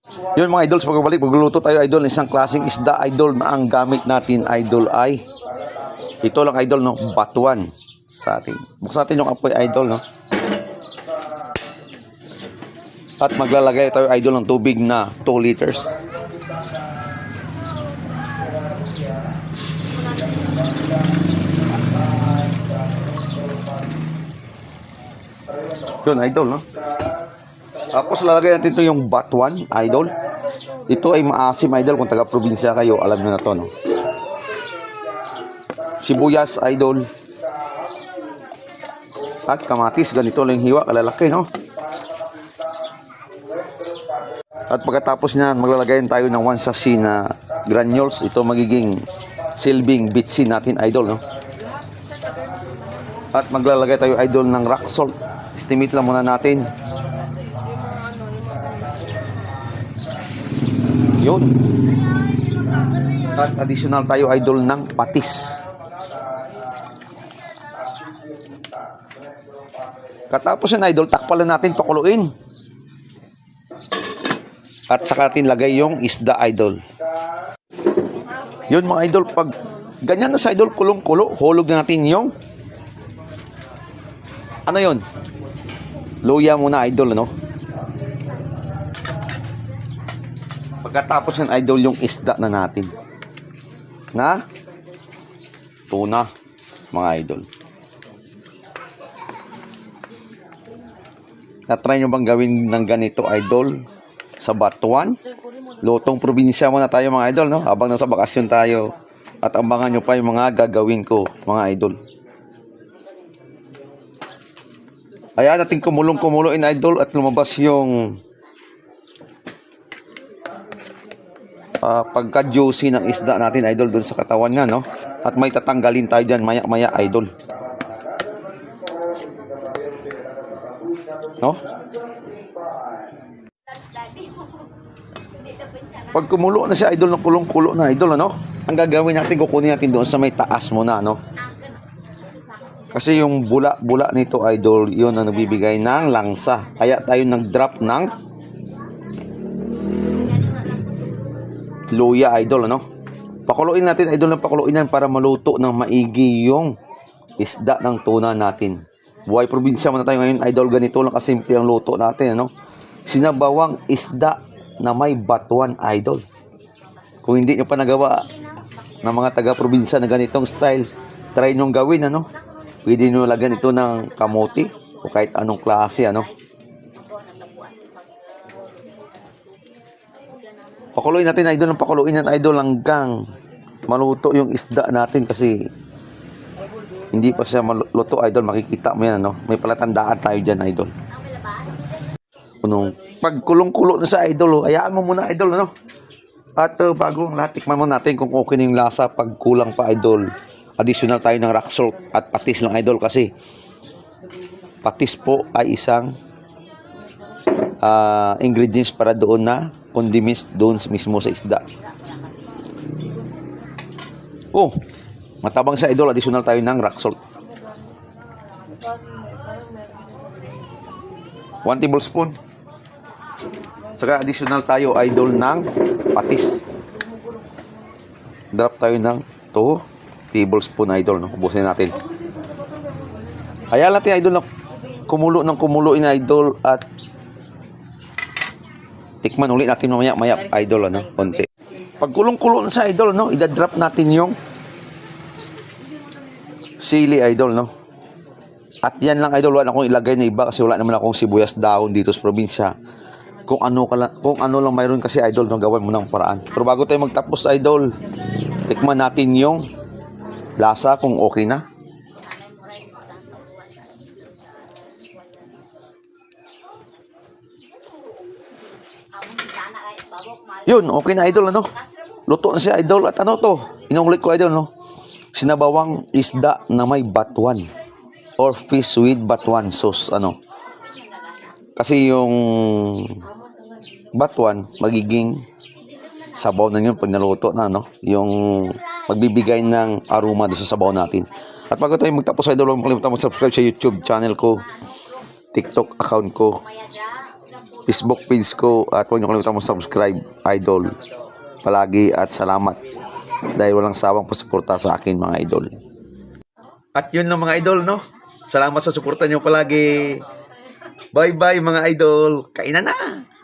Yun mga idols, pagbabalik, magluluto tayo idol ng isang klaseng isda idol na ang gamit natin idol ay ito lang idol, no, batuan sa atin. Buksan natin yung apoy idol, no. At maglalagay tayo idol ng tubig na 2 liters. Yun idol, no. Tapos lalagay natin ito yung batuan idol. Ito ay maasim idol, kung taga probinsya kayo alam nyo na to, no. Sibuyas idol at kamatis, ganito lang hiwa kalalaki, no. At pagkatapos niyan maglalagay tayo ng 1 sachet na granules. Ito magiging silbing bitsin natin idol, no. At maglalagay tayo idol ng rock salt. Estimate lang muna natin. Yun. At additional tayo idol ng patis. Katapos yan idol, takpan lang natin, pakuluin. At saka natin lagay yung isda idol. Yun mga idol, pag ganyan na sa idol, kulong-kulo, hulog na natin yung ano yun? Luya muna idol, ano? Pagkatapos yan idol, yung isda na natin na tuna mga idol. Na-try nyo bang gawin ng ganito idol sa batuan? Lutong probinsya muna tayo mga idol, no? Habang nasa bakasyon tayo. At abangan nyo pa yung mga gagawin ko mga idol. Ayan natin kumulong-kumuloin idol at lumabas yung pagka-juicy ng isda natin idol dun sa katawan nga, no? At may tatanggalin tayo dyan maya-maya idol, no? Pag kumulo na siya idol, ng kulong-kulo na idol, ano? Ang gagawin natin, kukunin natin doon sa may taas muna, no? Kasi yung bula-bula nito idol, yun ang nagbibigay ng langsa. Kaya tayo nag-drop ng luya idol, ano? Pakuluin natin idol, ng pakuluin yan para maluto ng maigi yung isda ng tuna natin. Buhay probinsya muna tayo ngayon idol, ganito lang kasimple ang luto natin, ano? Sinabawang isda na may batuan idol. Kung hindi nyo pa nagawa ng mga taga-probinsya na ganitong style, try nyo gawin, ano? Pwede nyo lagyan ito ng kamote o kahit anong klase, ano? Pakuluin natin idol, ng pakuluin natin idol hanggang maluto yung isda natin, kasi hindi pa siya maluto idol, makikita mo yan, ano? May palatandaan tayo dyan idol. Pag kulong-kulo na sa idol, hayaan mo muna idol, ano? At bago ang lahat, tikman mo natin kung okay na yung lasa. Pag kulang pa idol, additional tayo ng rock salt at patis lang idol, kasi patis po ay isang ingredients para doon na condiments doon mismo sa isda. Oh, matabang sa idol, additional tayo ng rock salt. 1 tablespoon. Saka additional tayo idol ng patis. Drop tayo ng 2 tablespoon idol, no? Ubusin natin. Kaya natin idol na kumulo ng kumuloin idol, at tikman ulit natin mamaya idol, ano? Konti. Pag kulong-kulo na sa idol, no? Ida-drop natin yung sili idol, no? At yan lang idol, wala akong ilagay na iba kasi wala naman akong sibuyas dahon dito sa probinsya. Kung ano lang mayroon kasi idol, no, gawin mo ng paraan. Pero bago tayo magtapos idol, tikman natin yung lasa kung okay na. Yun, okay na idol, ano? Luto na siya idol. At ano to? Inuulit ko idol, no? Sinabawang isda na may batuan or fish with batuan sauce, ano? Kasi yung batuan magiging sabaw na yun pag naluto na, no? Yung magbibigay ng aroma doon sa sabaw natin. At bago tayo magtapos idol, huwag kalimutan mag-subscribe sa YouTube channel ko, TikTok account ko, Facebook page ko at huwag niyo kalimutan mo subscribe, idol. Palagi at salamat dahil walang sawang pasuporta sa akin mga idol. At yun lang mga idol, no? Salamat sa suporta niyo palagi. Bye-bye mga idol. Kainan na!